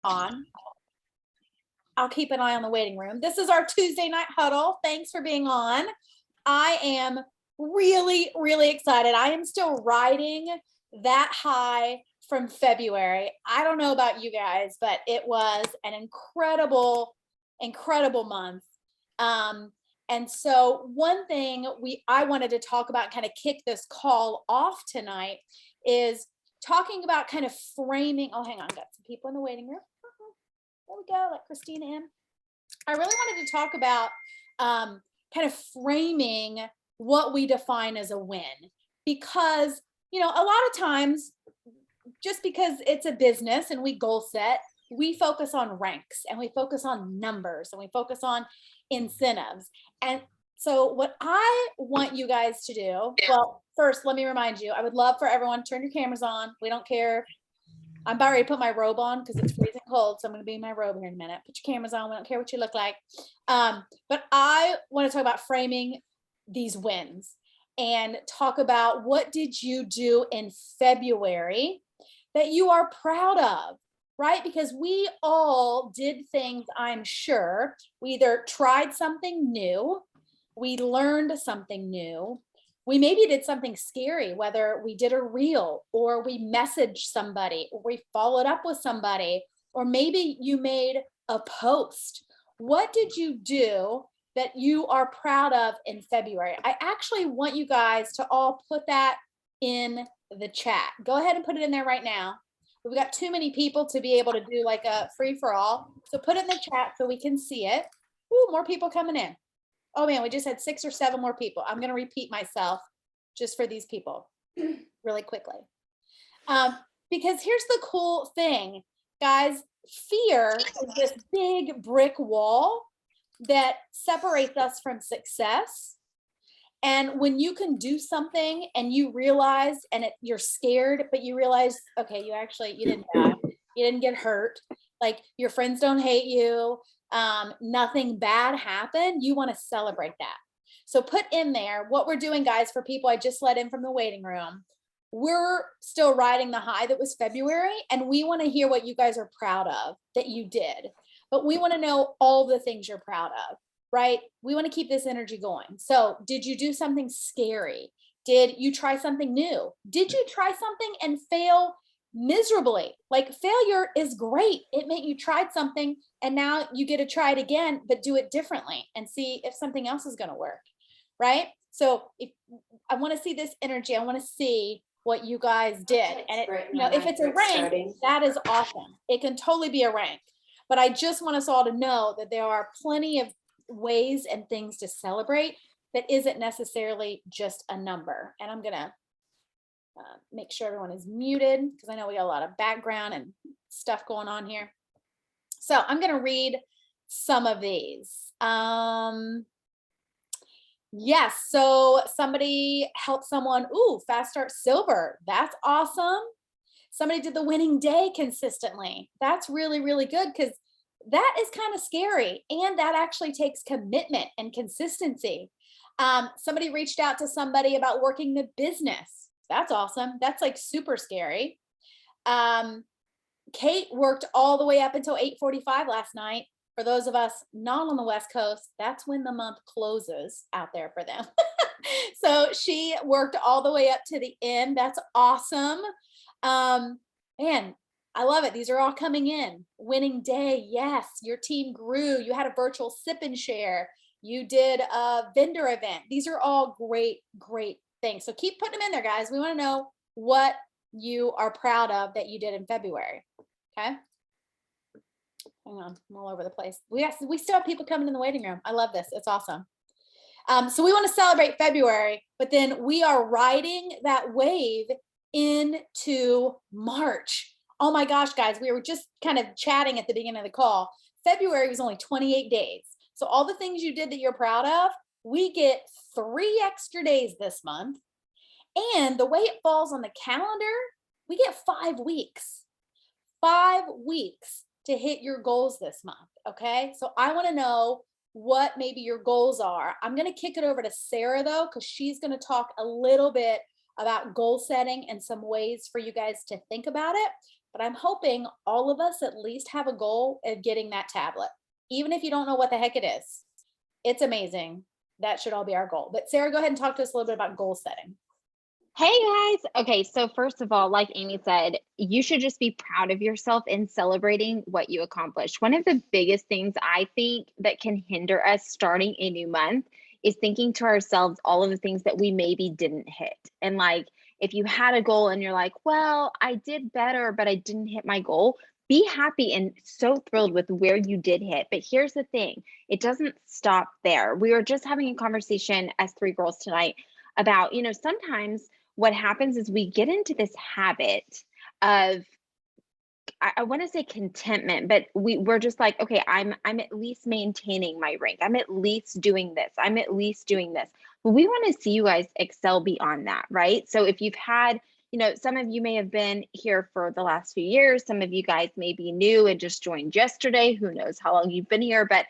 on. I'll keep an eye on the waiting room. This is our Tuesday night huddle. Thanks for being on. I am really, really excited. I am still riding that high from February. I don't know about you guys, but it was an incredible, incredible month. And so one thing I wanted to talk about, kind of kick this call off tonight, is talking about kind of framing. Oh, hang on, got some people in the waiting room. There we go, let Christina in. I really wanted to talk about kind of framing what we define as a win, because, you know, a lot of times, just because it's a business and we goal set, we focus on ranks and we focus on numbers and we focus on incentives. And so what I want you guys to do, well, first, let me remind you, I would love for everyone to turn your cameras on. We don't care. I'm about ready to put my robe on because it's freezing cold. So I'm going to be in my robe here in a minute. Put your cameras on. We don't care what you look like. But I want to talk about framing these wins and talk about what did you do in February that you are proud of, right? Because we all did things, I'm sure. We either tried something new, we learned something new, we maybe did something scary, whether we did a reel or we messaged somebody or we followed up with somebody, or maybe you made a post. What did you do that you are proud of in February? I actually want you guys to all put that in the chat. Go ahead and put it in there right now. We've got too many people to be able to do like a free for all. So put it in the chat so we can see it. Ooh, more people coming in. Oh man, we just had 6 or 7 more people. I'm going to repeat myself just for these people really quickly. Because here's the cool thing, guys. Fear is this big brick wall that separates us from success. And when you can do something and you realize, and you're scared, but you realize, okay, you didn't die, you didn't get hurt, like your friends don't hate you, nothing bad happened, you want to celebrate that. So put in there what we're doing, guys, for people I just let in from the waiting room. We're still riding the high that was February, and we want to hear what you guys are proud of that you did. But we want to know all the things you're proud of, right? We want to keep this energy going. So did you do something scary? Did you try something new? Did you try something and fail miserably? Like, failure is great. It meant you tried something and now you get to try it again, but do it differently and see if something else is going to work, right? So if I want to see this energy, I want to see what you guys did. And if it's a rank, that is awesome. It can totally be a rank. But I just want us all to know that there are plenty of ways and things to celebrate that isn't necessarily just a number. And I'm gonna make sure everyone is muted because I know we got a lot of background and stuff going on here. So I'm gonna read some of these. Yes, so somebody helped someone, fast start silver, that's awesome. Somebody did the winning day consistently. That's really, really good, because that is kind of scary. And that actually takes commitment and consistency. Somebody reached out to somebody about working the business. That's awesome. That's like super scary. Kate worked all the way up until 8:45 last night. For those of us not on the West Coast, that's when the month closes out there for them. So she worked all the way up to the end. That's awesome. Man, I love it. These are all coming in. Winning day. Yes. Your team grew. You had a virtual sip and share. You did a vendor event. These are all great, great things. So keep putting them in there, guys. We want to know what you are proud of that you did in February. Okay. Hang on. I'm all over the place. We still have people coming in the waiting room. I love this. It's awesome. So we want to celebrate February, but then we are riding that wave into March. Oh my gosh, guys, we were just kind of chatting at the beginning of the call. February was only 28 days. So all the things you did that you're proud of, we get 3 extra days this month. And the way it falls on the calendar, we get 5 weeks. 5 weeks to hit your goals this month, okay? So I want to know what maybe your goals are. I'm going to kick it over to Sarah, though, because she's going to talk a little bit about goal setting and some ways for you guys to think about it. but I'm hoping all of us at least have a goal of getting that tablet, even if you don't know what the heck it is. It's amazing. That should all be our goal. But Sarah, go ahead and talk to us a little bit about goal setting. Hey guys. Okay, so first of all, like Amy said, you should just be proud of yourself and celebrating what you accomplished. One of the biggest things I think that can hinder us starting a new month is thinking to ourselves all of the things that we maybe didn't hit. And like, if you had a goal and you're like, well, I did better, but I didn't hit my goal, be happy and so thrilled with where you did hit. But here's the thing, it doesn't stop there. We were just having a conversation as three girls tonight about, sometimes what happens is we get into this habit of, I want to say contentment, but we're just like, okay, I'm at least maintaining my rank. I'm at least doing this. I'm at least doing this. But we want to see you guys excel beyond that, right? So if you've had, some of you may have been here for the last few years. Some of you guys may be new and just joined yesterday. Who knows how long you've been here? But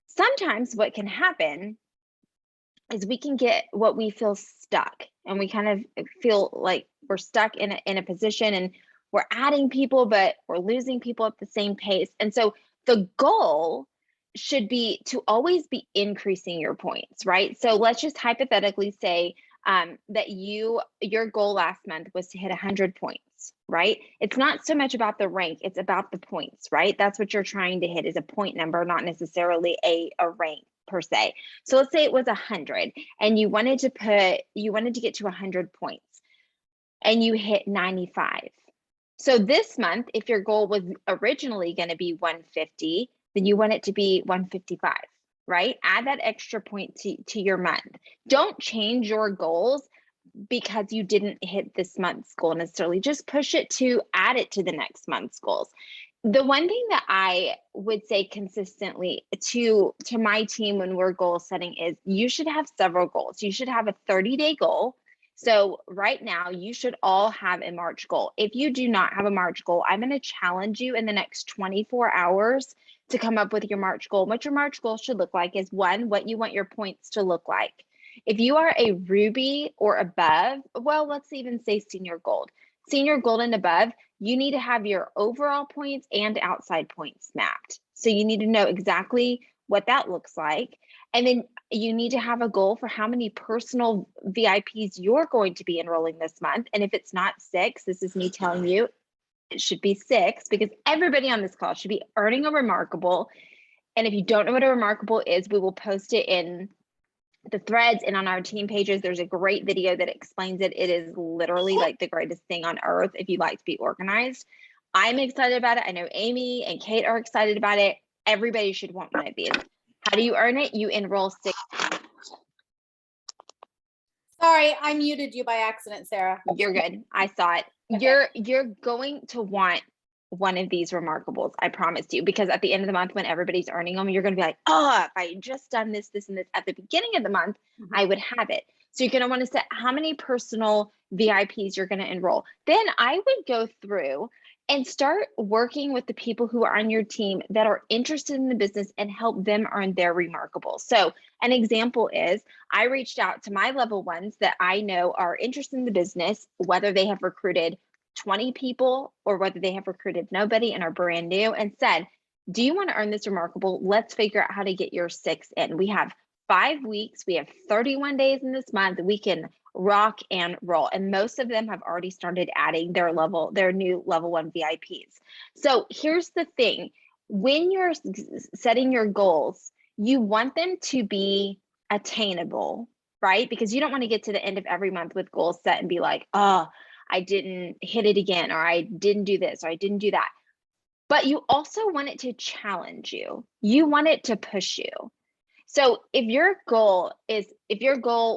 sometimes what can happen is we can get what we feel stuck, and we kind of feel like we're stuck in a position, and we're adding people, but we're losing people at the same pace. And so the goal should be to always be increasing your points, right? So let's just hypothetically say that your goal last month was to hit 100 points, right? It's not so much about the rank, it's about the points, right? That's what you're trying to hit, is a point number, not necessarily a rank per se. So let's say it was 100 and you wanted to get to 100 points and you hit 95. So this month, if your goal was originally going to be 150, then you want it to be 155, right? Add that extra point to your month. Don't change your goals because you didn't hit this month's goal necessarily. Just push it to add it to the next month's goals. The one thing that I would say consistently to my team when we're goal setting is you should have several goals. You should have a 30-day goal. So right now you should all have a March goal. If you do not have a March goal, I'm going to challenge you in the next 24 hours to come up with your March goal. What your March goal should look like is, one, what you want your points to look like. If you are a ruby or above, well, let's even say senior gold. Senior gold and above, you need to have your overall points and outside points mapped. So you need to know exactly what that looks like. And then you need to have a goal for how many personal VIPs you're going to be enrolling this month. And if it's not 6, this is me telling you, it should be 6, because everybody on this call should be earning a remarkable. And if you don't know what a remarkable is, we will post it in the threads and on our team pages. There's a great video that explains it. It is literally like the greatest thing on earth if you like to be organized. I'm excited about it. I know Amy and Kate are excited about it. Everybody should want one of these. How do you earn it? You enroll 6. Sorry, I muted you by accident, Sarah. You're good. I saw it. Okay. You're going to want one of these remarkables, I promise you, because at the end of the month, when everybody's earning them, you're going to be like, oh, if I had just done this, this, and this at the beginning of the month, I would have it. So you're going to want to set how many personal VIPs you're going to enroll. Then I would go through and start working with the people who are on your team that are interested in the business and help them earn their remarkable. So an example is, I reached out to my level ones that I know are interested in the business, whether they have recruited 20 people or whether they have recruited nobody and are brand new, and said, do you want to earn this remarkable? Let's figure out how to get your 6 in. We have 5 weeks. We have 31 days in this month. We can rock and roll. And most of them have already started adding their new level 1 VIPs. So here's the thing. When you're setting your goals, you want them to be attainable, right? Because you don't want to get to the end of every month with goals set and be like, oh, I didn't hit it again, or I didn't do this, or I didn't do that. But you also want it to challenge you. You want it to push you. So if your goal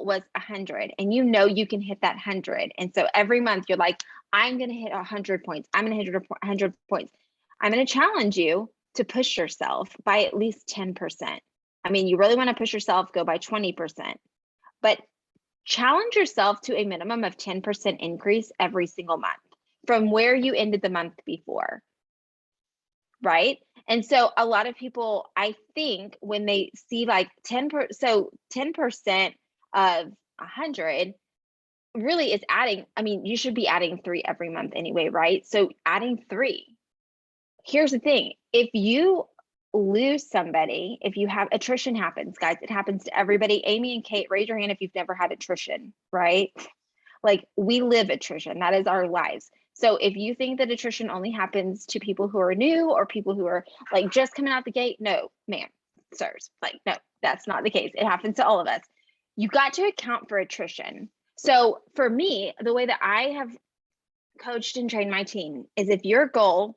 was 100 and you know you can hit that 100, and so every month you're like, I'm going to hit 100 points. I'm going to hit 100 points. I'm going to challenge you to push yourself by at least 10%. I mean, you really want to push yourself, go by 20%, but challenge yourself to a minimum of 10% increase every single month from where you ended the month before, right? And so a lot of people, I think, when they see like 10% of 100, really is adding, I mean, you should be adding 3 every month anyway, right? So adding 3. Here's the thing. If you lose somebody, if you have attrition happens, guys, it happens to everybody. Amy and Kate, raise your hand if you've never had attrition, right? Like we live attrition. That is our lives. So if you think that attrition only happens to people who are new or people who are like just coming out the gate, no, ma'am, sirs, like, no, that's not the case. It happens to all of us. You got to account for attrition. So for me, the way that I have coached and trained my team is if your goal,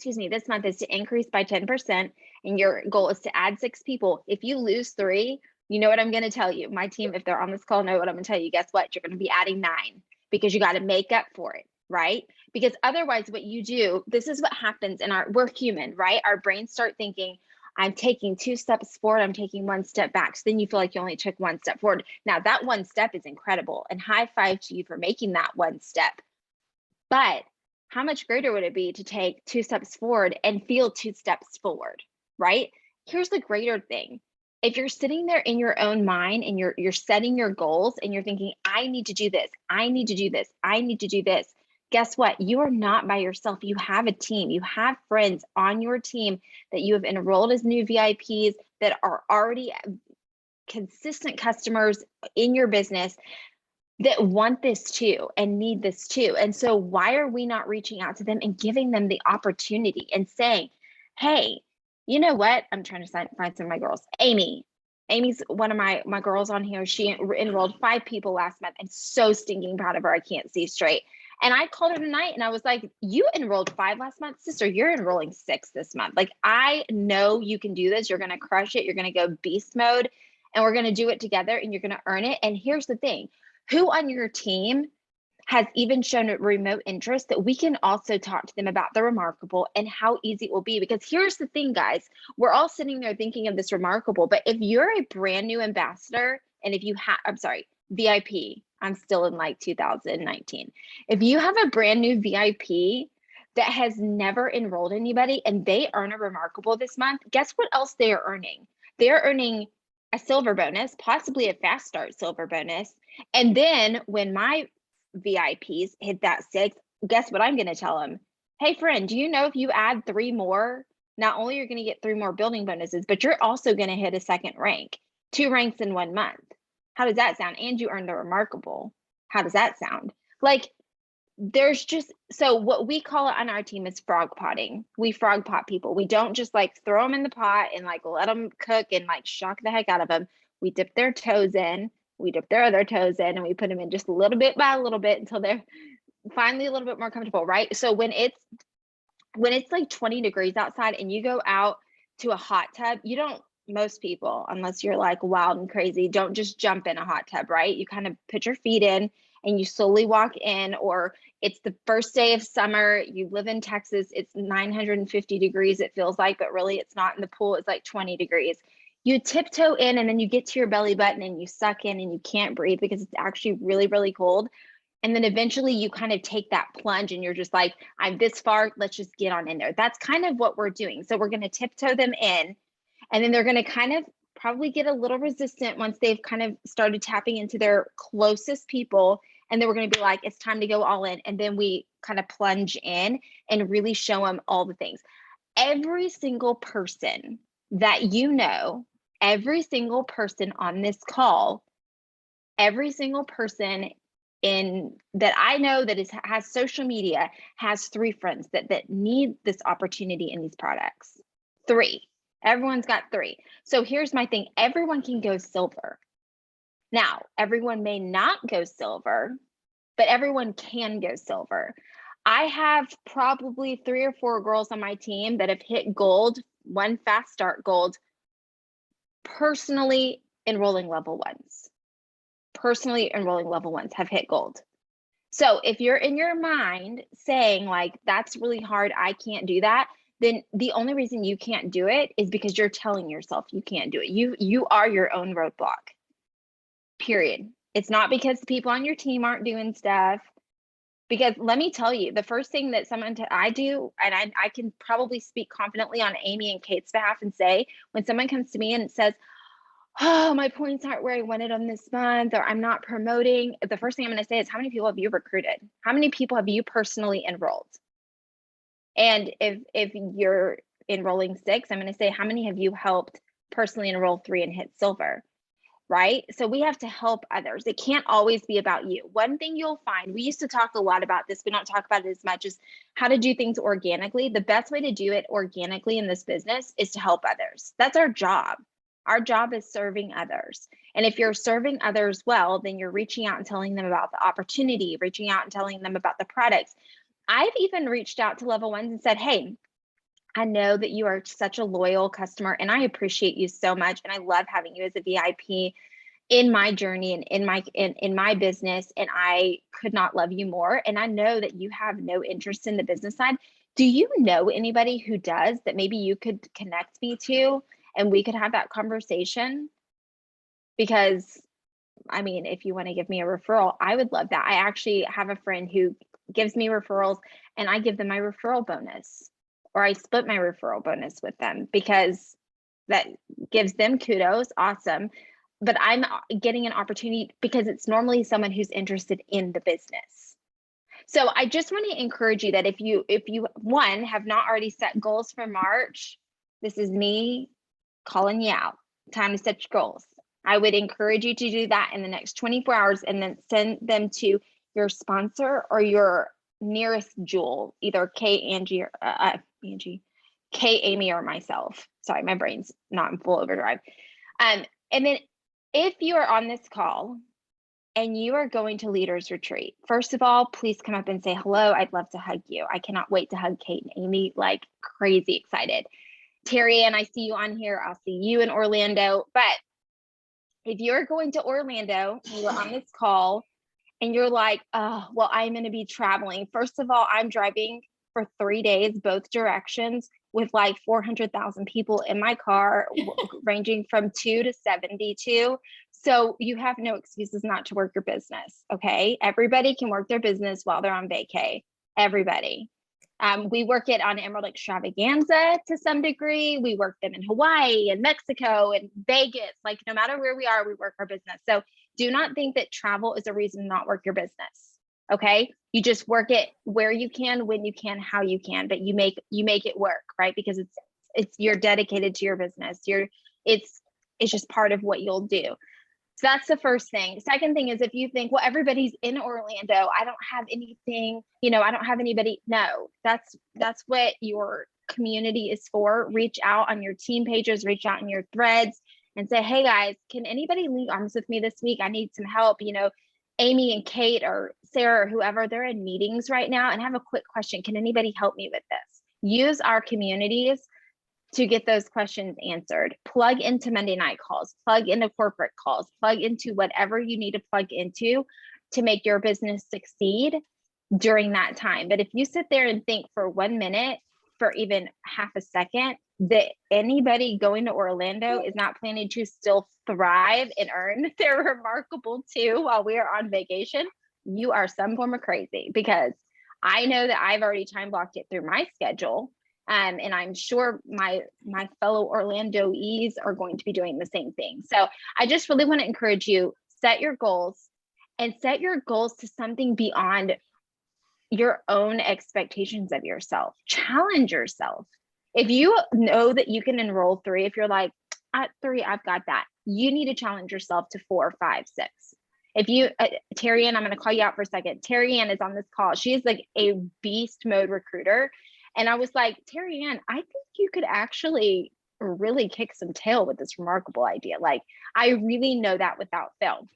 this month is to increase by 10% and your goal is to add 6 people. If you lose 3, you know what I'm going to tell you. My team, if they're on this call, know what I'm going to tell you. Guess what? You're going to be adding 9 because you got to make up for it, right? Because otherwise what you do, this is what happens we're human, right? Our brains start thinking, I'm taking 2 steps forward, I'm taking 1 step back. So then you feel like you only took 1 step forward. Now that 1 step is incredible and high five to you for making that 1 step. But how much greater would it be to take 2 steps forward and feel 2 steps forward, right? Here's the greater thing. If you're sitting there in your own mind and you're setting your goals and you're thinking, I need to do this, I need to do this, I need to do this, guess what? You are not by yourself. You have a team. You have friends on your team that you have enrolled as new VIPs that are already consistent customers in your business that want this too and need this too. And so why are we not reaching out to them and giving them the opportunity and saying, hey, you know what? I'm trying to find some of my girls. Amy's one of my girls on here. She enrolled 5 people last month and so stinking proud of her. I can't see straight. And I called her tonight and I was like, you enrolled 5 last month, sister, you're enrolling 6 this month. Like, I know you can do this. You're going to crush it. You're going to go beast mode and we're going to do it together and you're going to earn it. And here's the thing. Who on your team has even shown a remote interest that we can also talk to them about the remarkable and how easy it will be? Because here's the thing, guys, we're all sitting there thinking of this remarkable, but if you're a brand new ambassador and if you have, VIP, I'm still in like 2019. If you have a brand new VIP that has never enrolled anybody and they earn a remarkable this month, guess what else they are earning? They're earning a silver bonus, possibly a fast start silver bonus. And then when my VIPs hit that 6, guess what I'm going to tell them? Hey, friend, do you know if you add 3 more, not only you're going to get 3 more building bonuses, but you're also going to hit a 2nd rank, 2 ranks in 1 month. How does that sound? And you earned the remarkable. How does that sound? Like, there's just, so what we call it on our team is frog potting. We frog pot people. We don't just like throw them in the pot and like let them cook and like shock the heck out of them. We dip their toes in, we dip their other toes in, and we put them in just a little bit by a little bit until they're finally a little bit more comfortable, right? So when it's like 20 degrees outside and you go out to a hot tub, you don't, most people, unless you're like wild and crazy, don't just jump in a hot tub, right? You kind of put your feet in and you slowly walk in, or it's the first day of summer, you live in Texas, it's 950 degrees, it feels like, but really it's not in the pool, it's like 20 degrees. You tiptoe in and then you get to your belly button and you suck in and you can't breathe because it's actually really, really cold. And then eventually you kind of take that plunge and you're just like, I'm this far, let's just get on in there. That's kind of what we're doing. So we're going to tiptoe them in, and then they're going to kind of probably get a little resistant once they've kind of started tapping into their closest people. And then we're going to be like, it's time to go all in. And then we kind of plunge in and really show them all the things. Every single person that you know, every single person on this call, every single person in that I know that has social media has 3 friends that need this opportunity in these products. 3. Everyone's got 3. So here's my thing. Everyone can go silver. Now, everyone may not go silver, but everyone can go silver. I have probably 3 or 4 girls on my team that have hit gold, 1 fast start gold, personally enrolling level 1s. Personally enrolling level 1s have hit gold. So if you're in your mind saying like, that's really hard, I can't do that, then the only reason you can't do it is because you're telling yourself you can't do it. You are your own roadblock, period. It's not because the people on your team aren't doing stuff. Because let me tell you, the first thing that I do, and I can probably speak confidently on Amy and Kate's behalf and say, when someone comes to me and says, oh, my points aren't where I wanted them this month, or I'm not promoting, the first thing I'm going to say is, how many people have you recruited? How many people have you personally enrolled? And if you're enrolling 6, I'm going to say, how many have you helped personally enroll 3 and hit silver? Right? So we have to help others. It can't always be about you. One thing you'll find, we used to talk a lot about this, we don't talk about it as much, is how to do things organically. The best way to do it organically in this business is to help others. That's our job. Our job is serving others. And if you're serving others well, then you're reaching out and telling them about the opportunity, reaching out and telling them about the products. I've even reached out to level ones and said, hey, I know that you are such a loyal customer and I appreciate you so much. And I love having you as a VIP in my journey and in my business. And I could not love you more. And I know that you have no interest in the business side. Do you know anybody who does that maybe you could connect me to and we could have that conversation? Because I mean, if you want to give me a referral, I would love that. I actually have a friend who gives me referrals and I give them my referral bonus, or I split my referral bonus with them because that gives them kudos. Awesome. But I'm getting an opportunity because it's normally someone who's interested in the business. So I just want to encourage you that if you one have not already set goals for March, this is me calling you out. Time to set your goals. I would encourage you to do that in the next 24 hours and then send them to your sponsor or your nearest jewel, either Angie, Amy, or myself. Sorry, my brain's not in full overdrive. And then if you are on this call and you are going to Leaders Retreat, first of all, please come up and say hello. I'd love to hug you. I cannot wait to hug Kate and Amy, like crazy excited. Terry, and I see you on here. I'll see you in Orlando. But if you're going to Orlando, and you're on this call and you're like, oh, well, I'm going to be traveling. First of all, I'm driving for 3 days, both directions, with like 400,000 people in my car, ranging from 2 to 72. So you have no excuses not to work your business. Okay. Everybody can work their business while they're on vacay. Everybody. We work it on Emerald Extravaganza to some degree. We work them in Hawaii and Mexico and Vegas. Like no matter where we are, we work our business. So do not think that travel is a reason to not work your business. Okay. You just work it where you can, when you can, how you can, but you make it work, right? Because you're dedicated to your business. It's just part of what you'll do. So that's the first thing. Second thing is, if you think, well, everybody's in Orlando, I don't have anything, I don't have anybody. No, that's what your community is for. Reach out on your team pages, reach out in your threads and say, hey guys, can anybody link arms with me this week? I need some help. Amy and Kate or Sarah or whoever, they're in meetings right now and have a quick question. Can anybody help me with this? Use our communities to get those questions answered. Plug into Monday night calls, plug into corporate calls, plug into whatever you need to plug into to make your business succeed during that time. But if you sit there and think for 1 minute, for even half a second, that anybody going to Orlando is not planning to still thrive and earn their remarkable too while we are on vacation, you are some form of crazy, because I know that I've already time blocked it through my schedule. And I'm sure my fellow Orlandoese are going to be doing the same thing. So I just really want to encourage you, set your goals and set your goals to something beyond your own expectations of yourself. Challenge yourself. If you know that you can enroll 3, if you're like, at 3, I've got that, you need to challenge yourself to 4, 5, 6. If you, Terry Ann, I'm going to call you out for a second. Terry Ann is on this call. She is like a beast mode recruiter. And I was like, Terry Ann, I think you could actually really kick some tail with this remarkable idea. Like, I really know that without fail.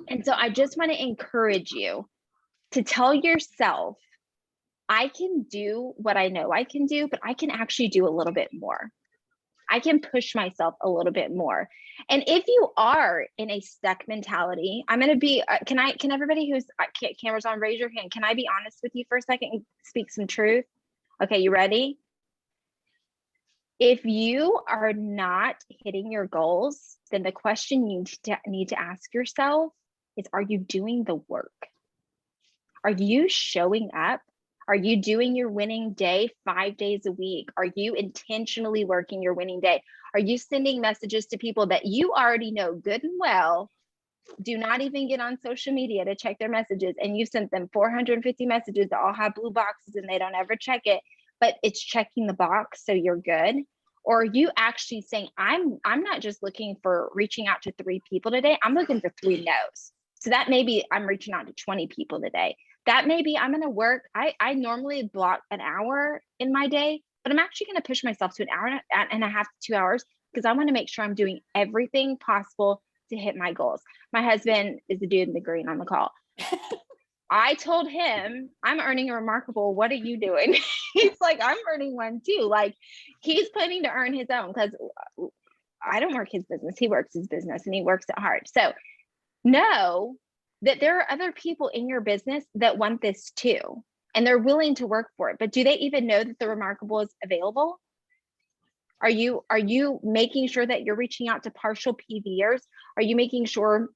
And so I just want to encourage you to tell yourself, I can do what I know I can do, but I can actually do a little bit more. I can push myself a little bit more. And if you are in a stuck mentality, I'm going to be, can everybody who's cameras on, raise your hand. Can I be honest with you for a second and speak some truth? Okay, you ready? If you are not hitting your goals, then the question you need to ask yourself is, are you doing the work? Are you showing up? Are you doing your winning day 5 days a week? Are you intentionally working your winning day? Are you sending messages to people that you already know good and well do not even get on social media to check their messages, and you sent them 450 messages that all have blue boxes and they don't ever check it, but it's checking the box so you're good? Or are you actually saying, I'm not just looking for reaching out to 3 people today, I'm looking for 3 no's. So that maybe I'm reaching out to 20 people today. That maybe I'm going to work. I normally block an hour in my day, but I'm actually going to push myself to an hour and a half to 2 hours, because I want to make sure I'm doing everything possible to hit my goals. My husband is the dude in the green on the call. I told him, I'm earning a remarkable. What are you doing? He's like, I'm earning one too. Like, he's planning to earn his own, because I don't work his business. He works his business and he works it hard. So know that there are other people in your business that want this too, and they're willing to work for it. But do they even know that the remarkable is available? Are you making sure that you're reaching out to partial PVers? Are you making sure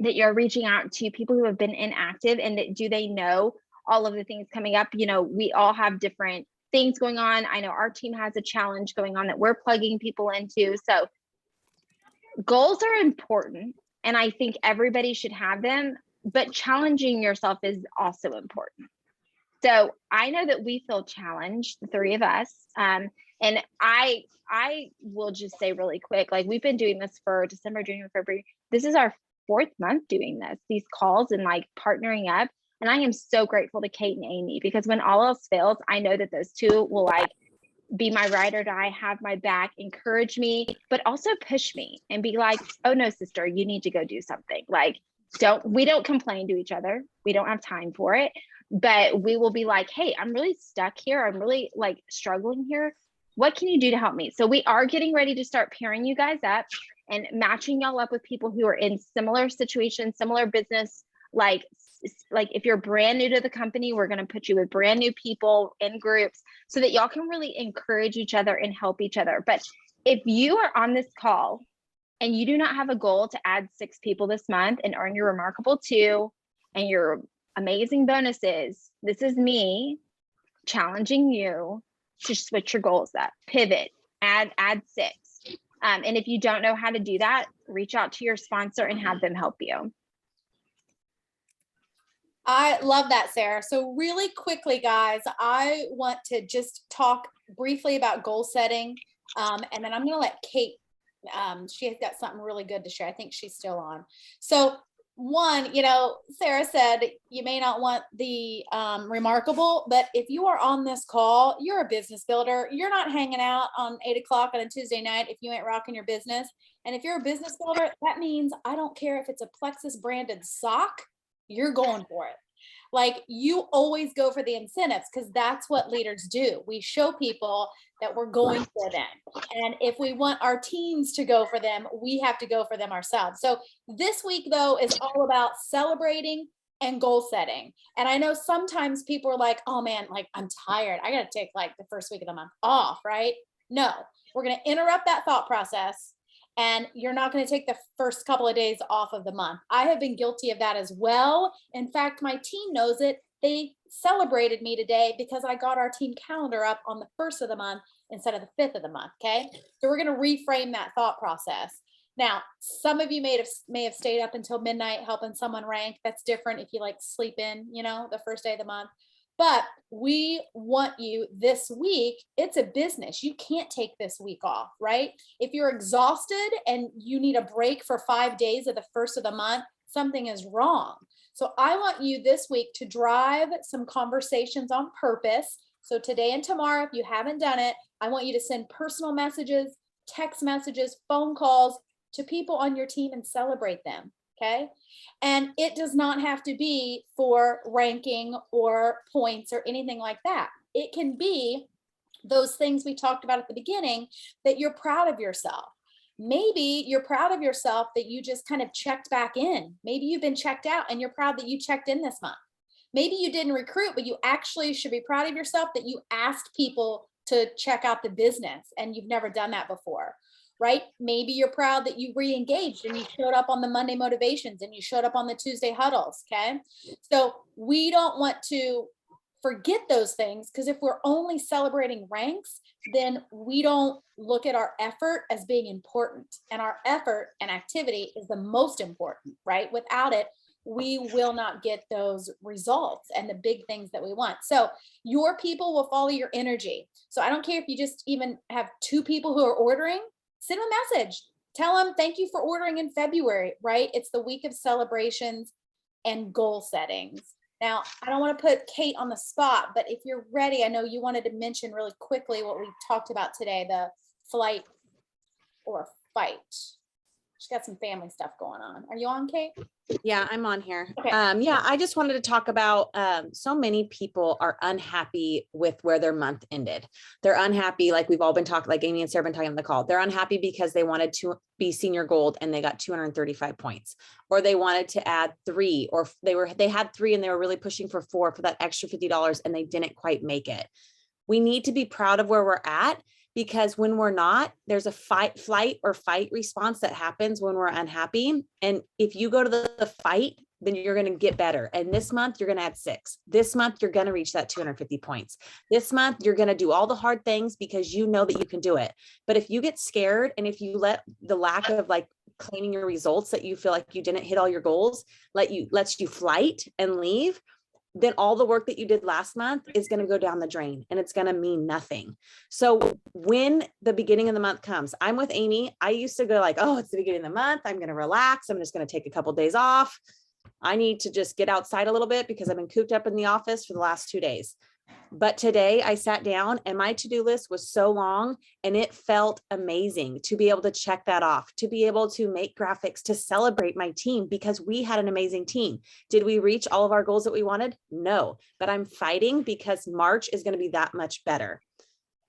that you're reaching out to people who have been inactive, and that, do they know all of the things coming up? You know, we all have different things going on. I know our team has a challenge going on that we're plugging people into. So goals are important, and I think everybody should have them, but challenging yourself is also important. So I know that we feel challenged, the 3 of us. And I will just say really quick, like, we've been doing this for December, January, February. This is our 4th month doing this, these calls and like partnering up. And I am so grateful to Kate and Amy, because when all else fails, I know that those 2 will like be my ride or die, have my back, encourage me, but also push me and be like, oh no, sister, you need to go do something. Like, we don't complain to each other. We don't have time for it, but we will be like, hey, I'm really stuck here. I'm really like struggling here. What can you do to help me? So we are getting ready to start pairing you guys up and matching y'all up with people who are in similar situations, similar business. Like if you're brand new to the company, we're going to put you with brand new people in groups so that y'all can really encourage each other and help each other. But if you are on this call and you do not have a goal to add 6 people this month and earn your remarkable 2 and your amazing bonuses, this is me challenging you to switch your goals up, pivot, add 6. And if you don't know how to do that, reach out to your sponsor and have them help you. I love that, Sarah. So really quickly, guys, I want to just talk briefly about goal setting. And then I'm going to let Kate, she has got something really good to share. I think she's still on. So one, Sarah said you may not want the remarkable, but if you are on this call, you're a business builder. You're not hanging out on 8 o'clock on a Tuesday night if you ain't rocking your business. And if you're a business builder, that means I don't care if it's a Plexus branded sock, you're going for it. Like, you always go for the incentives, because that's what leaders do. We show people that we're going for them. And if we want our teams to go for them, we have to go for them ourselves. So this week, though, is all about celebrating and goal setting. And I know sometimes people are like, oh man, like, I'm tired. I got to take like the first week of the month off, right? No, we're going to interrupt that thought process. And you're not going to take the first couple of days off of the month. I have been guilty of that as well. In fact, my team knows it. They celebrated me today because I got our team calendar up on the 1st of the month instead of the 5th of the month. Okay. So we're going to reframe that thought process. Now, some of you may have stayed up until midnight helping someone rank. That's different if you like sleep in, the first day of the month. But we want you this week. It's a business. You can't take this week off, right? If you're exhausted and you need a break for 5 days of the 1st of the month, something is wrong. So I want you this week to drive some conversations on purpose. So today and tomorrow, if you haven't done it, I want you to send personal messages, text messages, phone calls to people on your team and celebrate them. Okay. And it does not have to be for ranking or points or anything like that. It can be those things we talked about at the beginning, that you're proud of yourself. Maybe you're proud of yourself that you just kind of checked back in. Maybe you've been checked out and you're proud that you checked in this month. Maybe you didn't recruit, but you actually should be proud of yourself that you asked people to check out the business and you've never done that before. Right? Maybe you're proud that you re-engaged and you showed up on the Monday motivations and you showed up on the Tuesday huddles. Okay. So we don't want to forget those things, because if we're only celebrating ranks, then we don't look at our effort as being important. And our effort and activity is the most important, right? Without it, we will not get those results and the big things that we want. So your people will follow your energy. So I don't care if you just even have 2 people who are ordering, send them a message. Tell them thank you for ordering in February, right? It's the week of celebrations and goal settings. Now, I don't want to put Kate on the spot, but if you're ready, I know you wanted to mention really quickly what we talked about today, the flight or fight. She's got some family stuff going on. Are you on, Kate? Yeah, I'm on here. Okay. Yeah, I just wanted to talk about so many people are unhappy with where their month ended. They're unhappy, like we've all been talking, like Amy and Sarah have been talking on the call. They're unhappy because they wanted to be senior gold and they got 235 points, or they wanted to add 3, or they had 3 and they were really pushing for 4 for that extra $50 and they didn't quite make it. We need to be proud of where we're at, because when we're not, there's a flight or fight response that happens when we're unhappy. And if you go to the fight, then you're going to get better. And this month you're going to add 6. This month, you're going to reach that 250 points. This month, you're going to do all the hard things because you know that you can do it. But if you get scared, and if you let the lack of like claiming your results, that you feel like you didn't hit all your goals, lets you flight and leave, then all the work that you did last month is going to go down the drain and it's going to mean nothing. So when the beginning of the month comes, I'm with Amy. I used to go like, oh, it's the beginning of the month. I'm going to relax. I'm just going to take a couple of days off. I need to just get outside a little bit because I've been cooped up in the office for the last 2 days. But today I sat down and my to-do list was so long and it felt amazing to be able to check that off, to be able to make graphics, to celebrate my team, because we had an amazing team. Did we reach all of our goals that we wanted? No, but I'm fighting because March is going to be that much better.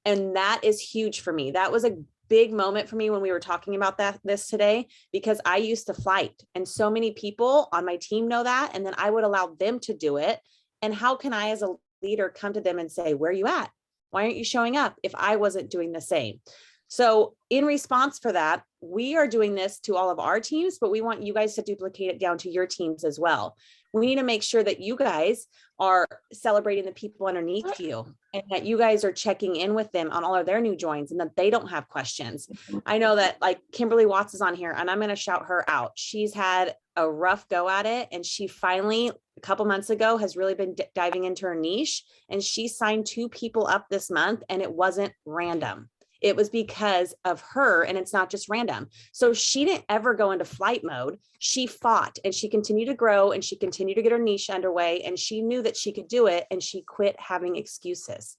And that is huge for me. That was a big moment for me when we were talking about this today, because I used to flight and so many people on my team know that. And then I would allow them to do it. And how can I as a leader come to them and say, where are you at? Why aren't you showing up if I wasn't doing the same? So in response for that, we are doing this to all of our teams, but we want you guys to duplicate it down to your teams as well. We need to make sure that you guys are celebrating the people underneath you and that you guys are checking in with them on all of their new joins and that they don't have questions. I know that like Kimberly Watts is on here and I'm going to shout her out. She's had a rough go at it. And she finally, a couple months ago, has really been diving into her niche. And she signed 2 people up this month and it wasn't random. It was because of her, and it's not just random. So she didn't ever go into flight mode. She fought and she continued to grow and she continued to get her niche underway, and she knew that she could do it, and she quit having excuses.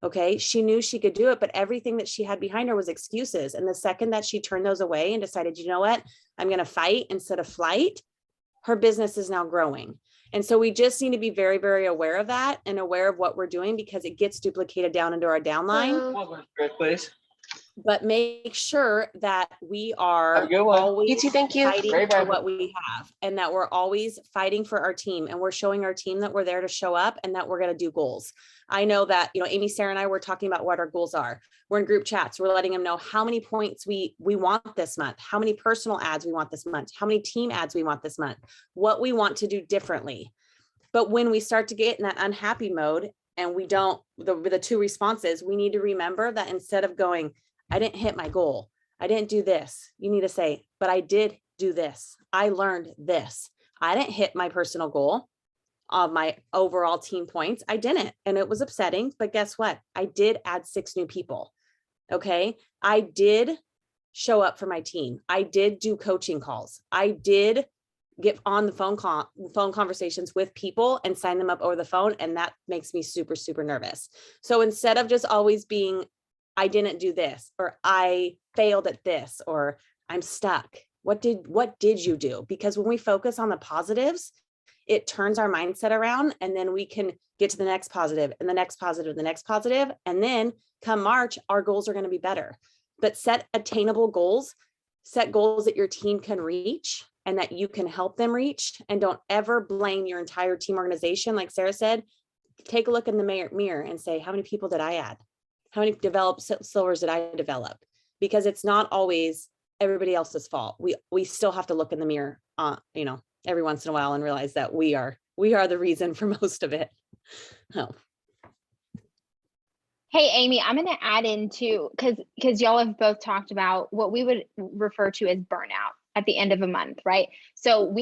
Okay. She knew she could do it, but everything that she had behind her was excuses. And the second that she turned those away and decided, you know what, I'm going to fight instead of flight, her business is now growing. And so we just need to be very, very aware of that and aware of what we're doing, because it gets duplicated down into our downline. Please. But make sure that we are Have a good one. always You too, thank you. fighting Very for vibrant. what we have, and that we're always fighting for our team, and we're showing our team that we're there to show up and that we're going to do goals. I know that, Amy, Sarah, and I were talking about what our goals are. We're in group chats. We're letting them know how many points we want this month, how many personal ads we want this month, how many team ads we want this month, what we want to do differently. But when we start to get in that unhappy mode and we don't, the 2 responses, we need to remember that instead of going, I didn't hit my goal, I didn't do this, you need to say, but I did do this. I learned this. I didn't hit my personal goal of my overall team points. I didn't. And it was upsetting, but guess what? I did add 6 new people. Okay. I did show up for my team. I did do coaching calls. I did get on the phone conversations with people and sign them up over the phone. And that makes me super, super nervous. So instead of just always being, I didn't do this, or I failed at this, or I'm stuck, what did you do? Because when we focus on the positives, it turns our mindset around, and then we can get to the next positive and the next positive, the next positive. And then come March, our goals are going to be better. But set attainable goals, set goals that your team can reach and that you can help them reach. And don't ever blame your entire team organization. Like Sarah said, take a look in the mirror and say, how many people did I add? How many developed silvers did I develop? Because it's not always everybody else's fault. We still have to look in the mirror, every once in a while and realize that we are the reason for most of it. Oh, Hey, Amy, I'm going to add into because y'all have both talked about what we would refer to as burnout at the end of a month, right? So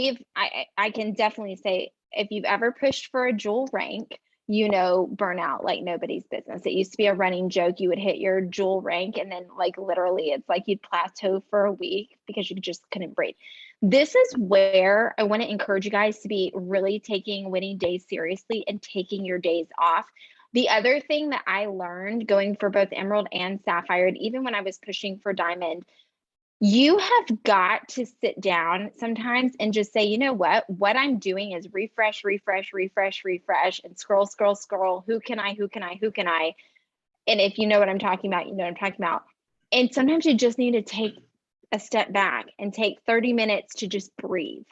I can definitely say if you've ever pushed for a jewel rank, you know burnout like nobody's business. It used to be a running joke. You would hit your jewel rank and then like literally it's like you'd plateau for a week because you just couldn't breathe. This is where I want to encourage you guys to be really taking winning days seriously and taking your days off. The other thing that I learned going for both Emerald and Sapphire, and even when I was pushing for Diamond, you have got to sit down sometimes and just say, you know what I'm doing is refresh, refresh, refresh, refresh, and scroll, scroll, scroll. Who can I, who can I, who can I? And if you know what I'm talking about, you know what I'm talking about. And sometimes you just need to take a step back and take 30 minutes to just breathe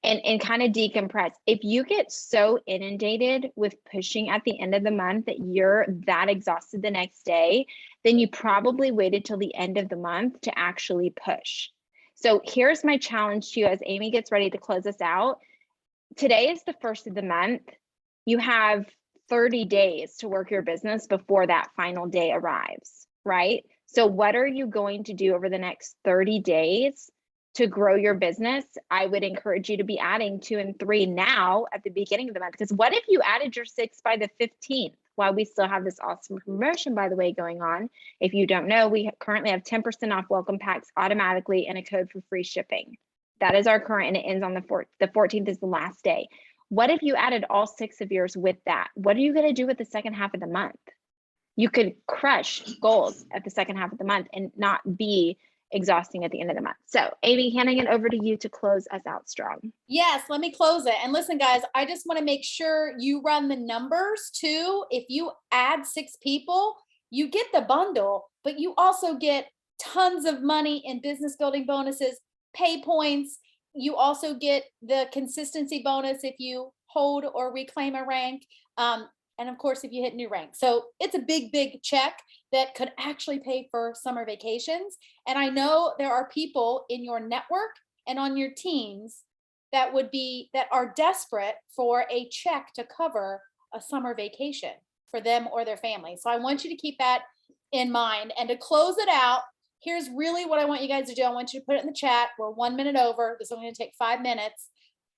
and kind of decompress. If you get so inundated with pushing at the end of the month that you're that exhausted the next day, then you probably waited till the end of the month to actually push. So here's my challenge to you as Amy gets ready to close us out. Today is the first of the month. You have 30 days to work your business before that final day arrives, right? So what are you going to do over the next 30 days to grow your business? I would encourage you to be adding 2 and 3 now at the beginning of the month. Because what if you added your 6 by the 15th? While we still have this awesome promotion, by the way, going on. If you don't know, we currently have 10% off welcome packs automatically and a code for free shipping. That is our current, and it ends on the 4th. The 14th is the last day. What if you added all 6 of yours with that? What are you going to do with the second half of the month? You could crush goals at the second half of the month and not be exhausting at the end of the month. So Amy, handing it over to you to close us out strong. Yes, let me close it. And listen, guys, I just want to make sure you run the numbers too. If you add 6 people, you get the bundle, but you also get tons of money in business building bonuses, pay points. You also get the consistency bonus if you hold or reclaim a rank. And of course, if you hit new rank. So it's a big, big check that could actually pay for summer vacations. And I know there are people in your network and on your teams that are desperate for a check to cover a summer vacation for them or their family. So I want you to keep that in mind. And to close it out, here's really what I want you guys to do. I want you to put it in the chat. We're 1 minute over. This is only going to take 5 minutes.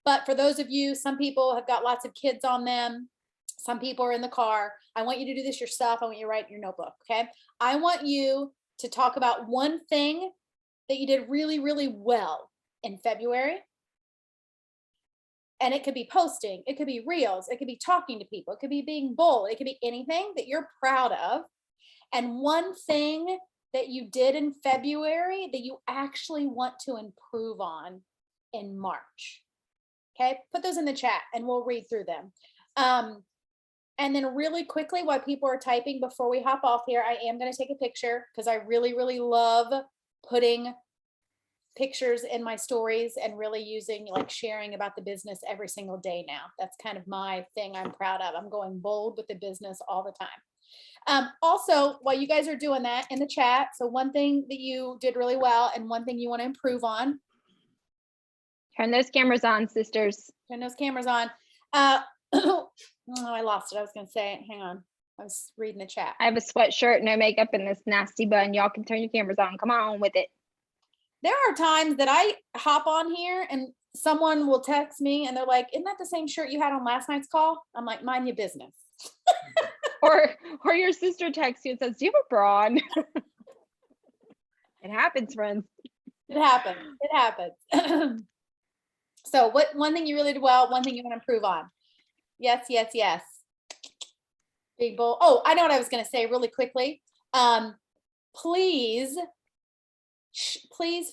But for those of you, some people have got lots of kids on them. Some people are in the car. I want you to do this yourself. I want you to write in your notebook, okay? I want you to talk about one thing that you did really, really well in February. And it could be posting, it could be reels, it could be talking to people, it could be being bold, it could be anything that you're proud of. And one thing that you did in February that you actually want to improve on in March. Okay, put those in the chat and we'll read through them. And then really quickly, while people are typing, before we hop off here, I am going to take a picture because I really, really love putting pictures in my stories and really using like sharing about the business every single day now. That's kind of my thing I'm proud of. I'm going bold with the business all the time. Also, while you guys are doing that in the chat, so one thing that you did really well and one thing you want to improve Turn those cameras on, sisters. Turn those cameras on. Oh, I lost it. I was going to say it. Hang on. I was reading the chat. I have a sweatshirt, no makeup, and this nasty bun. Y'all can turn your cameras on. Come on with it. There are times that I hop on here and someone will text me and they're like, isn't that the same shirt you had on last night's call? I'm like, mind your business. or your sister texts you and says, do you have a bra on? It happens, friends. It happens. It happens. So what one thing you really did well, one thing you want to improve on? Yes, yes, yes. Big bowl. Oh, I know what I was going to say really quickly. Please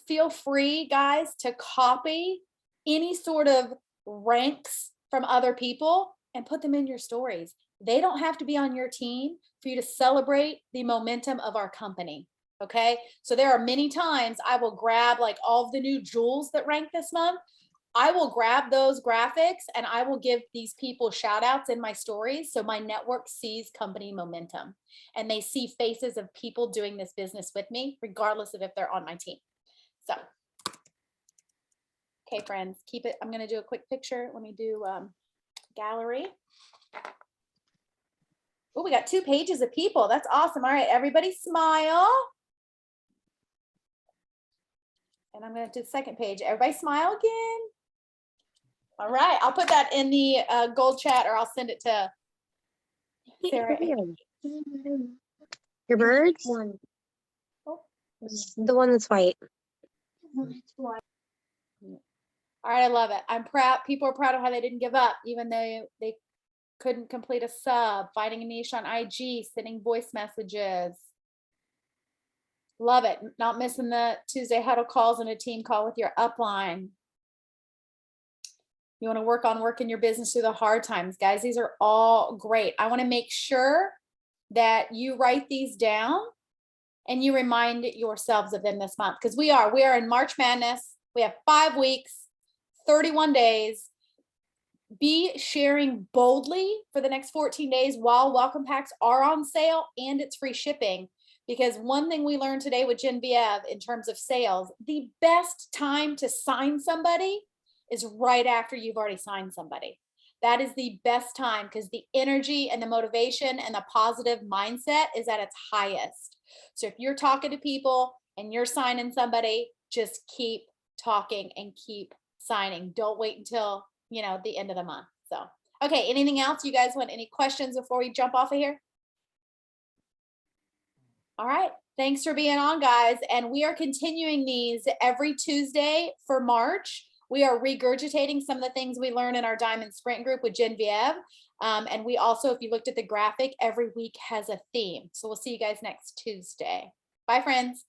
feel free, guys, to copy any sort of ranks from other people and put them in your stories. They don't have to be on your team for you to celebrate the momentum of our company. Okay. So there are many times I will grab like all of the new jewels that rank this month. I will grab those graphics and I will give these people shout outs in my stories. So my network sees company momentum and they see faces of people doing this business with me, regardless of if they're on my team. So, okay, friends, keep it. I'm going to do a quick picture. Let me do gallery. Oh, we got 2 pages of people. That's awesome. All right, everybody smile. And I'm going to do the second page. Everybody smile again. All right, I'll put that in the gold chat, or I'll send it to Sarah. Your birds? Oh. The one that's white. All right, I love it. I'm proud. People are proud of how they didn't give up, even though they couldn't complete a sub, finding a niche on IG, sending voice messages. Love it. Not missing the Tuesday huddle calls and a team call with your upline. You want to work on working your business through the hard times, guys. These are all great. I want to make sure that you write these down and you remind yourselves of them this month, because we are in March Madness. We have 5 weeks, 31 days. Be sharing boldly for the next 14 days while welcome packs are on sale and it's free shipping. Because one thing we learned today with Genevieve in terms of sales, the best time to sign somebody is right after you've already signed somebody. That is the best time, because the energy and the motivation and the positive mindset is at its highest. So if you're talking to people and you're signing somebody, just keep talking and keep signing. Don't wait until, the end of the month. So, okay, anything else? You guys want any questions before we jump off of here? All right, thanks for being on, guys. And we are continuing these every Tuesday for March. We are regurgitating some of the things we learned in our Diamond Sprint group with Genevieve. And we also, if you looked at the graphic, every week has a theme. So we'll see you guys next Tuesday. Bye, friends.